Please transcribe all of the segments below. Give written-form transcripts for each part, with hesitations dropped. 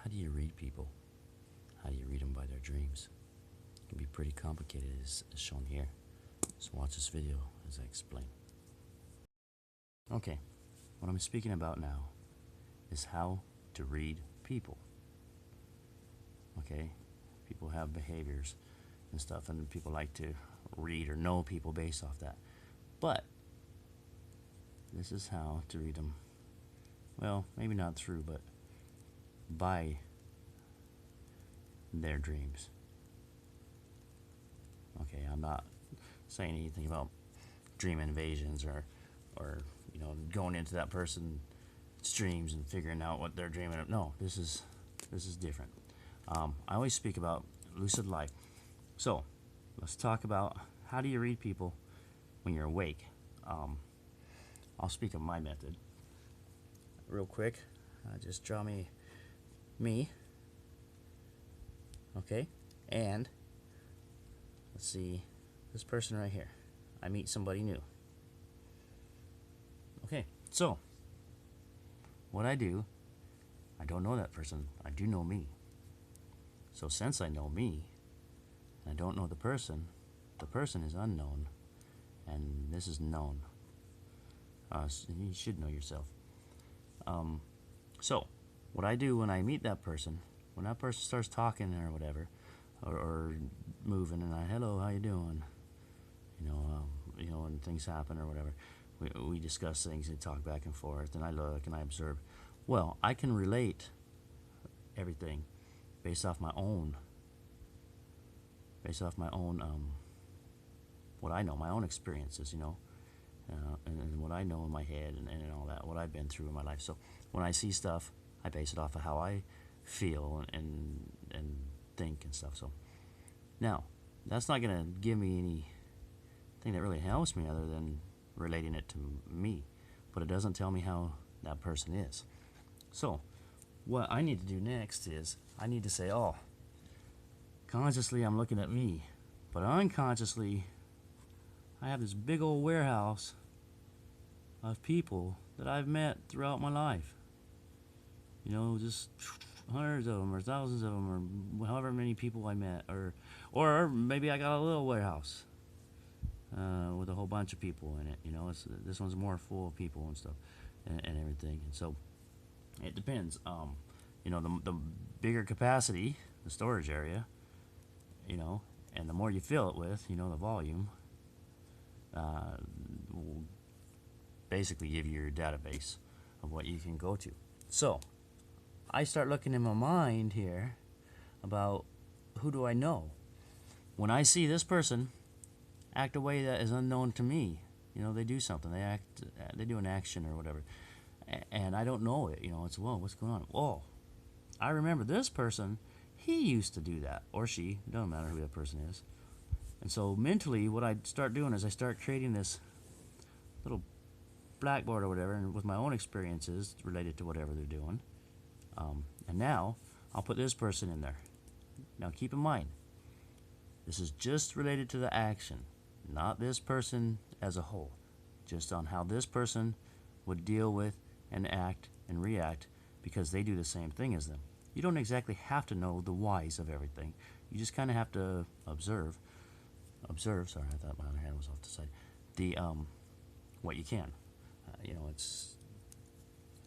How do you read people? How do you read them by their dreams? It can be pretty complicated as shown here. So watch this video as I explain. Okay, what I'm speaking about now is how to read people. Okay, people have behaviors and stuff, and people like to read or know people based off that. But this is how to read them. Well, maybe not through, but by their dreams. Okay, I'm not saying anything about dream invasions or going into that person's dreams and figuring out what they're dreaming of. No, this is different. I always speak about lucid life. So let's talk about how do you read people when you're awake. I'll speak of my method real quick. Just draw me, okay, and let's see this person right here. I meet somebody new. Okay, so what I do, I don't know that person. I do know me. So since I know me, and I don't know the person is unknown, and this is known. So you should know yourself. So what I do when I meet that person, when that person starts talking or whatever, or moving, and hello, how you doing? When things happen or whatever, we discuss things and talk back and forth, and I look and I observe. Well, I can relate everything based off my own what I know, my own experiences, and what I know in my head and all that, what I've been through in my life. So when I see stuff, I base it off of how I feel and think and stuff. So now, that's not going to give me anything that really helps me other than relating it to me, but it doesn't tell me how that person is. So what I need to do next is I need to say, oh, consciously I'm looking at me, but unconsciously I have this big old warehouse of people that I've met throughout my life. Just hundreds of them or thousands of them or however many people I met, or maybe I got a little warehouse with a whole bunch of people in it. This one's more full of people and stuff and everything. And so it depends. The bigger capacity, the storage area, and the more you fill it with, the volume, will basically give you your database of what you can go to. So I start looking in my mind here about who do I know. When I see this person act a way that is unknown to me, they do something, they do an action or whatever, and I don't know it. It's, whoa, what's going on? Whoa, I remember this person, he used to do that, or she, it doesn't matter who that person is. And so mentally, what I start doing is I start creating this little blackboard or whatever, and with my own experiences related to whatever they're doing. And now I'll put this person in there. Now keep in mind, this is just related to the action, not this person as a whole, just on how this person would deal with and act and react because they do the same thing as them. You don't exactly have to know the whys of everything. You just kind of have to observe. Sorry, I thought my other hand was off the side. What you can.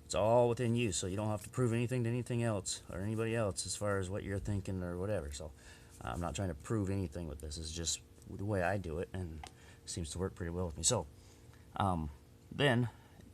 It's all within you, so you don't have to prove anything to anything else or anybody else as far as what you're thinking or whatever. So I'm not trying to prove anything with this. It's just the way I do it, and it seems to work pretty well with me. So then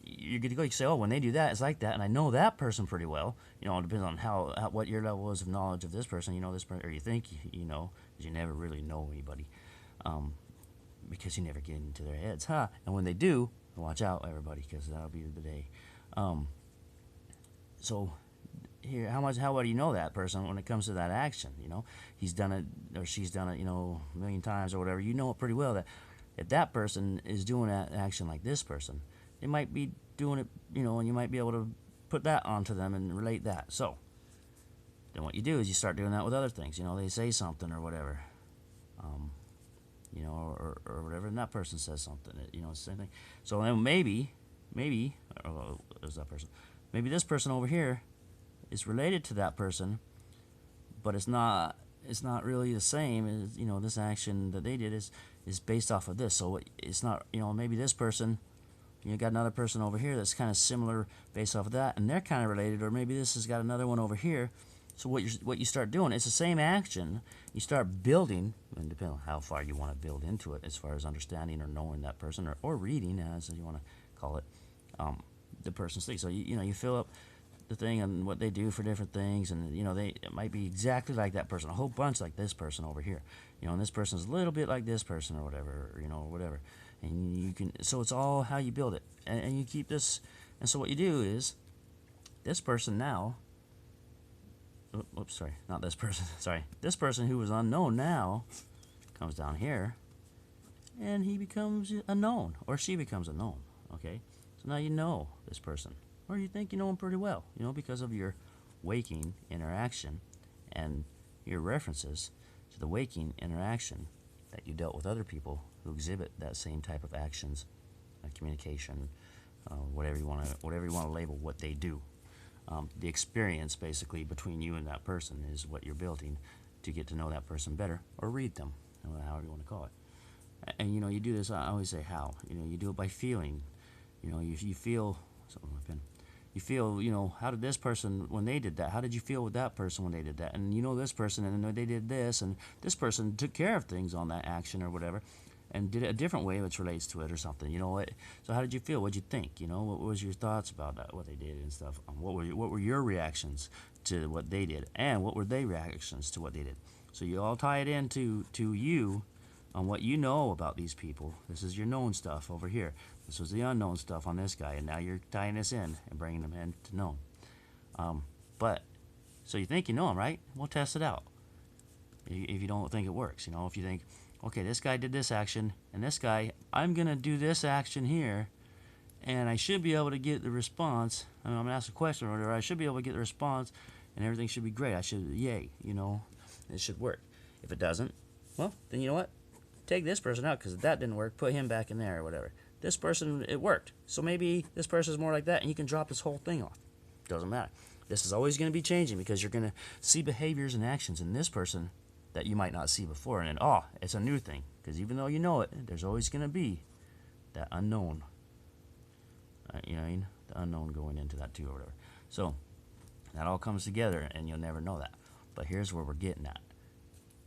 you're good to go. You say, oh, when they do that, it's like that, and I know that person pretty well. It depends on how what your level is of knowledge of this person. This person, or you think you know, because you never really know anybody, because you never get into their heads, huh? And when they do, watch out, everybody, because that'll be the day. So here, how well do you know that person when it comes to that action? He's done it or she's done it, a million times or whatever. You know it pretty well that if that person is doing that action like this person, they might be doing it, and you might be able to put that onto them and relate that. So then what you do is you start doing that with other things. They say something or whatever, or whatever, and that person says something. It's the same thing. So then maybe, there's that person. Maybe this person over here is related to that person, but it's not really the same as, this action that they did is based off of this. So it's not, maybe this person, you got another person over here that's kind of similar based off of that, and they're kind of related, or maybe this has got another one over here. So what you start doing, it's the same action. You start building, and depending on how far you want to build into it, as far as understanding or knowing that person, or reading, as you want to call it, the person's thing. So you fill up the thing and what they do for different things, and it might be exactly like that person, a whole bunch like this person over here, and this person's a little bit like this person, or whatever, or whatever. And you can, so it's all how you build it, and you keep this. And so what you do is, this person now, oops, sorry, not this person, sorry, this person who was unknown now comes down here, and he becomes a known, or she becomes a known. Okay, so now you know this person, or you think you know him pretty well, because of your waking interaction and your references to the waking interaction that you dealt with other people who exhibit that same type of actions, communication, whatever you want to label what they do. The experience basically between you and that person is what you're building to get to know that person better, or read them, however you want to call it. And you do this. I always say how. You do it by feeling. You feel something like that. You feel, how did this person, when they did that, how did you feel with that person when they did that? And this person, and then they did this, and this person took care of things on that action or whatever, and did it a different way which relates to it or something. So how did you feel? What'd you think? What was your thoughts about that, what they did and stuff? What were your reactions to what they did, and what were their reactions to what they did? So you all tie it into you on what you know about these people. This is your known stuff over here. This was the unknown stuff on this guy, and now you're tying this in and bringing them in to known. But so you think you know him, right? Well, test it out. If you don't think it works, if you think, okay, this guy did this action, and this guy, I'm gonna do this action here, and I should be able to get the response. I'm gonna ask a question or whatever. I should be able to get the response, and everything should be great. I should, yay, it should work. If it doesn't, well, then you know what? Take this person out, because if that didn't work, put him back in there or whatever. This person, it worked. So maybe this person is more like that, and you can drop this whole thing off. Doesn't matter. This is always going to be changing, because you're going to see behaviors and actions in this person that you might not see before. And then, it's a new thing. Because even though you know it, there's always going to be that unknown. You know what I mean? The unknown going into that too or whatever. So that all comes together, and you'll never know that. But here's where we're getting at.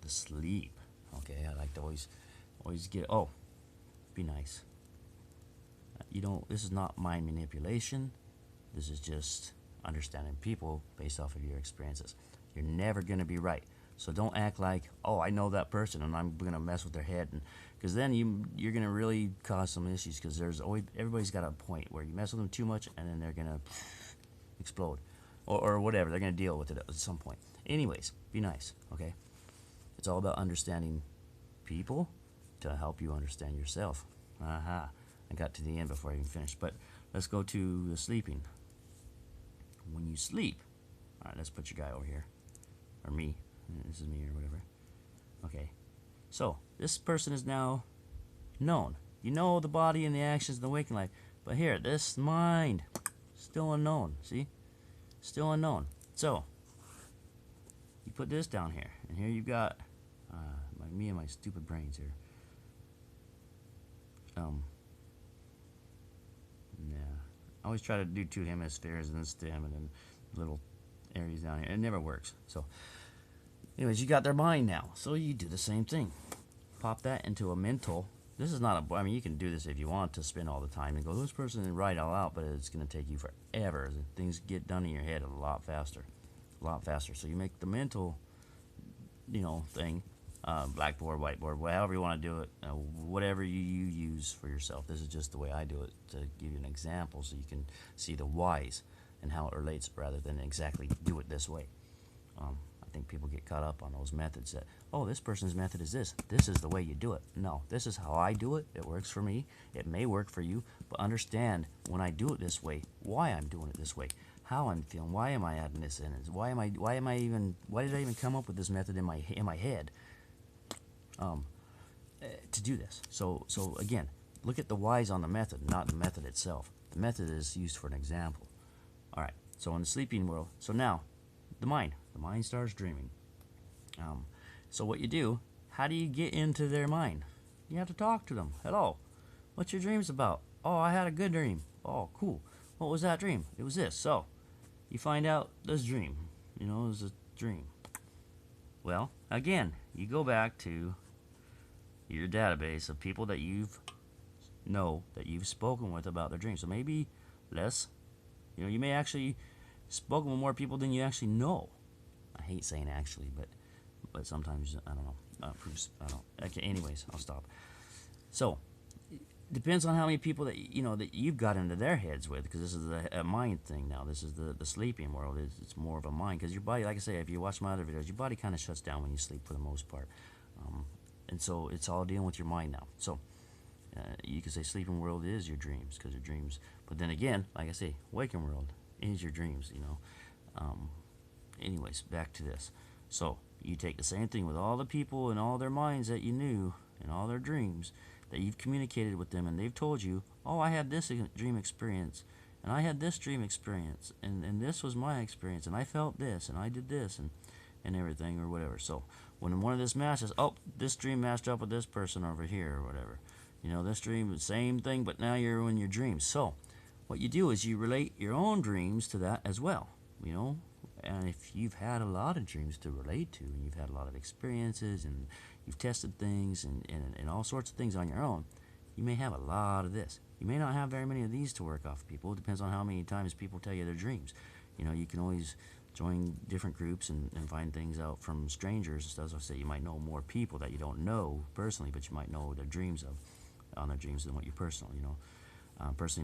The sleep. Okay, I like to always get, be nice. This is not mind manipulation. This is just understanding people based off of your experiences. You're never going to be right. So don't act like, I know that person and I'm going to mess with their head. Because then you're going to really cause some issues, because everybody's got a point where you mess with them too much, and then they're going to explode. Or whatever. They're going to deal with it at some point. Anyways, be nice, okay? It's all about understanding people to help you understand yourself. Aha. I got to the end before I even finished, but let's go to the sleeping. When you sleep, all right, let's put your guy over here, or me. This is me or whatever. Okay, so this person is now known. You know the body and the actions in the waking life, but here, this mind, still unknown. See, still unknown. So you put this down here, and here you've got me and my stupid brains here. I always try to do two hemispheres and then stem and then little areas down here. It never works. So anyways, you got their mind now. So you do the same thing. Pop that into a mental. This is not a, you can do this if you want to spend all the time and go, this person and write all out, but it's going to take you forever. Things get done in your head a lot faster. So you make the mental, thing, blackboard, whiteboard, however you want to do it, whatever you use for yourself. This is just the way I do it, to give you an example so you can see the whys and how it relates, rather than exactly do it this way. I think people get caught up on those methods that, this person's method is this. This is the way you do it. No, this is how I do it. It works for me. It may work for you, but understand when I do it this way, why I'm doing it this way, how I'm feeling, why am I adding this in, why did I even come up with this method in my head? To do this. So again, look at the whys on the method, not the method itself. The method is used for an example. All right. So in the sleeping world, so now the mind starts dreaming. So what you do, how do you get into their mind? You have to talk to them. Hello, what's your dreams about? Oh, I had a good dream. Oh, cool. What was that dream? It was this. So you find out this dream. It was a dream. Well, again, you go back to your database of people that you've spoken with about their dreams. So maybe less. You may actually spoken with more people than you actually know. I hate saying actually, but sometimes I don't know. Proofs. I don't. Okay. Anyways, I'll stop. So depends on how many people that that you've got into their heads with, because this is a mind thing now. This is the sleeping world. It's more of a mind, because your body, like I say, if you watch my other videos, your body kind of shuts down when you sleep for the most part, and so it's all dealing with your mind now. So you could say sleeping world is your dreams, because your dreams. But then again, like I say, waking world is your dreams. Anyways, back to this. So you take the same thing with all the people and all their minds that you knew and all their dreams that you've communicated with them, and they've told you, oh, I had this dream experience, and I had this dream experience, and this was my experience, and I felt this, and I did this, and everything, or whatever. So when one of this matches, oh, this dream matched up with this person over here, or whatever. This dream, same thing, but now you're in your dreams. So what you do is you relate your own dreams to that as well, and if you've had a lot of dreams to relate to, and you've had a lot of experiences, and you've tested things and all sorts of things on your own, you may have a lot of this. You may not have very many of these to work off of people. It depends on how many times people tell you their dreams. You can always join different groups and find things out from strangers. As I say, you might know more people that you don't know personally, but you might know their dreams on their dreams than what you personally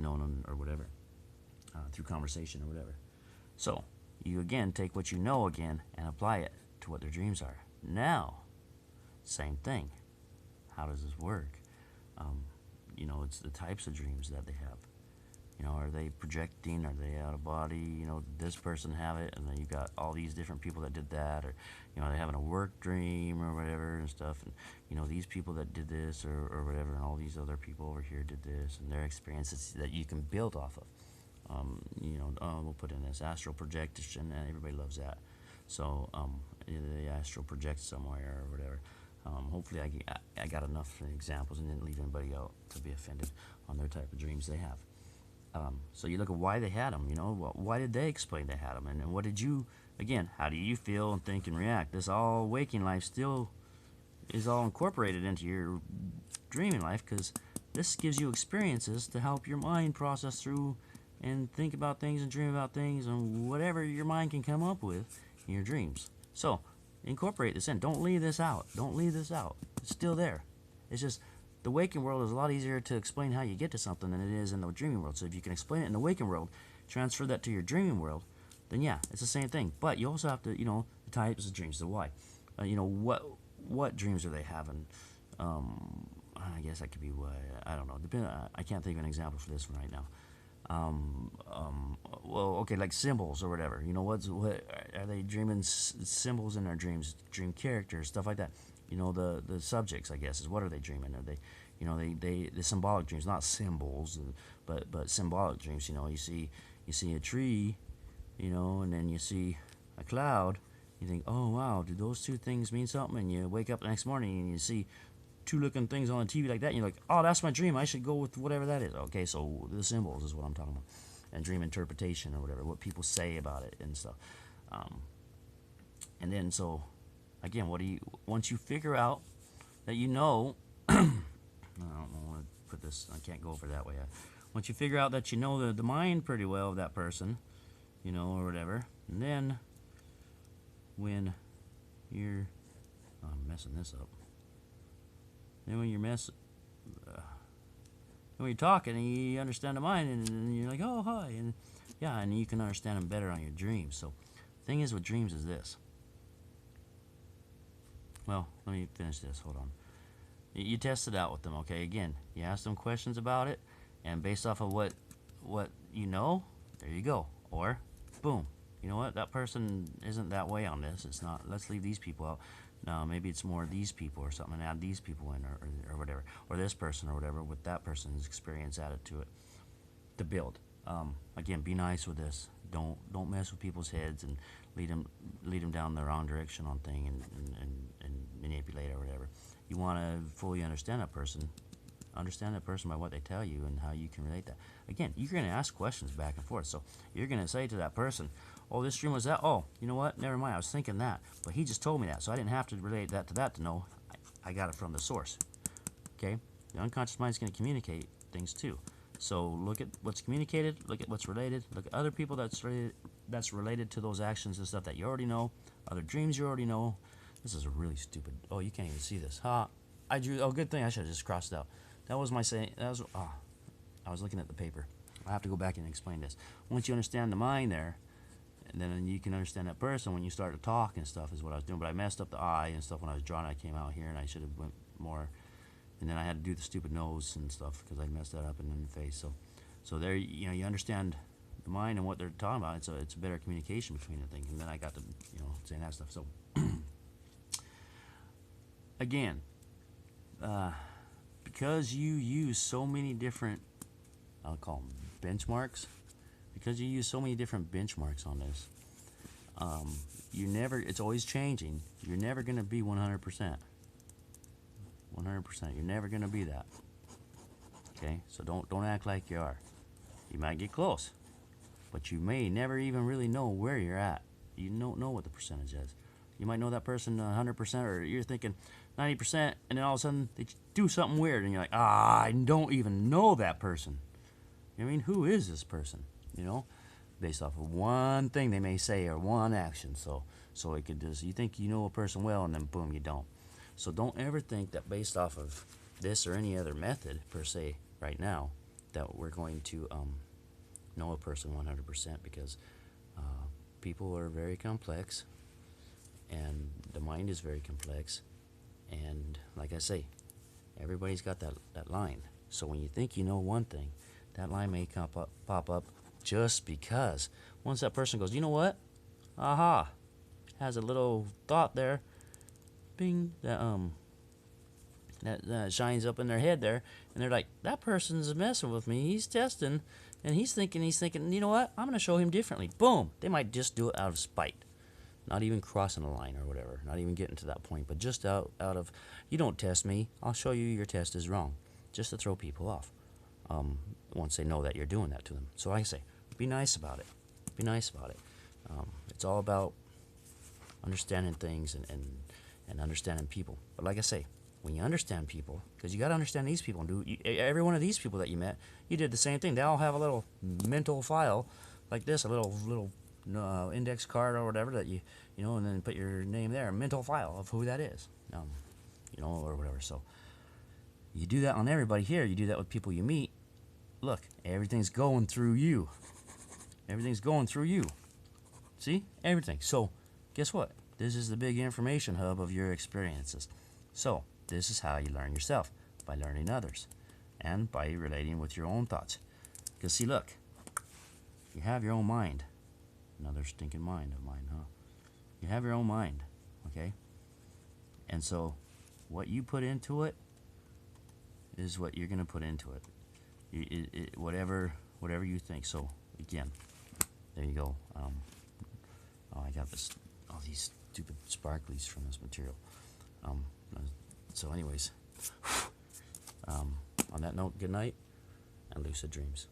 known them or whatever, through conversation or whatever. So you again take what you know again and apply it to what their dreams are. Now, same thing. How does this work? It's the types of dreams that they have. Are they projecting? Are they out of body? This person have it, and then you've got all these different people that did that, or they're having a work dream or whatever and stuff, and these people that did this or whatever, and all these other people over here did this, and their experiences that you can build off of. We'll put in this astral projection, and everybody loves that. So the astral project somewhere or whatever. Hopefully I got enough examples and didn't leave anybody out to be offended on their type of dreams they have. So you look at why they had them, why did they explain they had them, and what did you, again, how do you feel and think and react? This all waking life still is all incorporated into your dreaming life, because this gives you experiences to help your mind process through and think about things and dream about things and whatever your mind can come up with in your dreams. So incorporate this in. Don't leave this out. Don't leave this out. It's still there. It's just the waking world is a lot easier to explain how you get to something than it is in the dreaming world. So if you can explain it in the waking world, transfer that to your dreaming world, then yeah, it's the same thing. But you also have to, the types of dreams, the why. What dreams are they having? I guess that could be why. I don't know. I can't think of an example for this one right now. Well, okay, like symbols or whatever. What are they dreaming? Symbols in their dreams, dream characters, stuff like that. The subjects, I guess, is what are they dreaming? Are they, the symbolic dreams, not symbols, but symbolic dreams. You see a tree, and then you see a cloud. You think, oh wow, do those two things mean something? And you wake up the next morning and you see two looking things on the TV like that, and you're like, oh, that's my dream. I should go with whatever that is. Okay, so the symbols is what I'm talking about, and dream interpretation or whatever, what people say about it and stuff. And then so, again, once you figure out that I don't know how to put this. I can't go over that way. Once you figure out that the mind pretty well of that person, or whatever, and then when you're, I'm messing this up. Then when you're talking and you understand the mind, and you're like, oh, hi, and yeah, and you can understand them better on your dreams. So the thing is with dreams is this. Well, let me finish this. Hold on. You test it out with them, okay? Again, you ask them questions about it, and based off of what there you go. Or, boom, you know what? That person isn't that way on this. It's not. Let's leave these people out. No, maybe it's more these people or something, and add these people in, or whatever, or this person or whatever, with that person's experience added to it, to build. Again, be nice with this. Don't mess with people's heads and lead them down the wrong direction on thing and manipulate or whatever. You want to fully understand that person. Understand that person by what they tell you and how you can relate that. Again, you're going to ask questions back and forth. So you're going to say to that person, oh, this dream was that. Oh, you know what? Never mind. I was thinking that. But he just told me that. So I didn't have to relate that to know. I got it from the source. Okay? The unconscious mind is going to communicate things too. So look at what's communicated. Look at what's related. Look at other people that's related to those actions and stuff that you already know. Other dreams you already know. This is a really stupid. Oh, you can't even see this. I drew. Oh, good thing I should have just crossed it out. That was my saying. That was. I was looking at the paper. I have to go back and explain this. Once you understand the mind there, and then you can understand that person when you start to talk and stuff is what I was doing. But I messed up the eye and stuff when I was drawing. I came out here and I should have went more. And then I had to do the stupid nose and stuff because I messed that up and in the face. So there, you understand the mind and what they're talking about. It's a better communication between the things. And then I got to saying that stuff. So again, because you use so many different, I'll call them benchmarks. Because you use so many different benchmarks on this, it's always changing. You're never going to be 100%. 100%. You're never going to be that. Okay? So don't act like you are. You might get close, but you may never even really know where you're at. You don't know what the percentage is. You might know that person 100%, or you're thinking 90%, and then all of a sudden they do something weird, and you're like, I don't even know that person. I mean, who is this person? Based off of one thing they may say or one action. So it could just, you think you know a person well, and then boom, you don't. So don't ever think that based off of this or any other method per se right now that we're going to know a person 100%, because people are very complex and the mind is very complex, and like I say, everybody's got that line. So when you think you know one thing, that line may pop up just because once that person goes, you know what? Aha! Has a little thought there. Bing, that shines up in their head there, and they're like, that person's messing with me. He's testing, and he's thinking, you know what? I'm going to show him differently. Boom! They might just do it out of spite. Not even crossing a line or whatever. Not even getting to that point, but just out of, you don't test me. I'll show you your test is wrong. Just to throw people off. Once they know that you're doing that to them. So like I say, be nice about it. Be nice about it. It's all about understanding things and understanding people. But like I say, when you understand people, because you got to understand these people, and every one of these people that you met, you did the same thing. They all have a little mental file like this, a little index card or whatever that and then put your name there, a mental file of who that is, or whatever. So you do that on everybody here. You do that with people you meet. Look, everything's going through you. Everything's going through you. See? Everything. So, guess what? This is the big information hub of your experiences. So, this is how you learn yourself, by learning others, and by relating with your own thoughts. Because, see, look, you have your own mind. Another stinking mind of mine, huh? You have your own mind, okay? And so, what you put into it is what you're going to put into it. Whatever you think. So, again, there you go. I got all these stupid sparklies from this material. So anyways, on that note, good night and lucid dreams.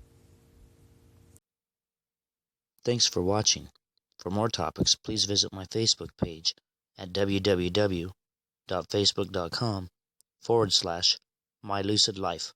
Thanks for watching. For more topics, please visit my Facebook page at www.facebook.com/mylucidlife.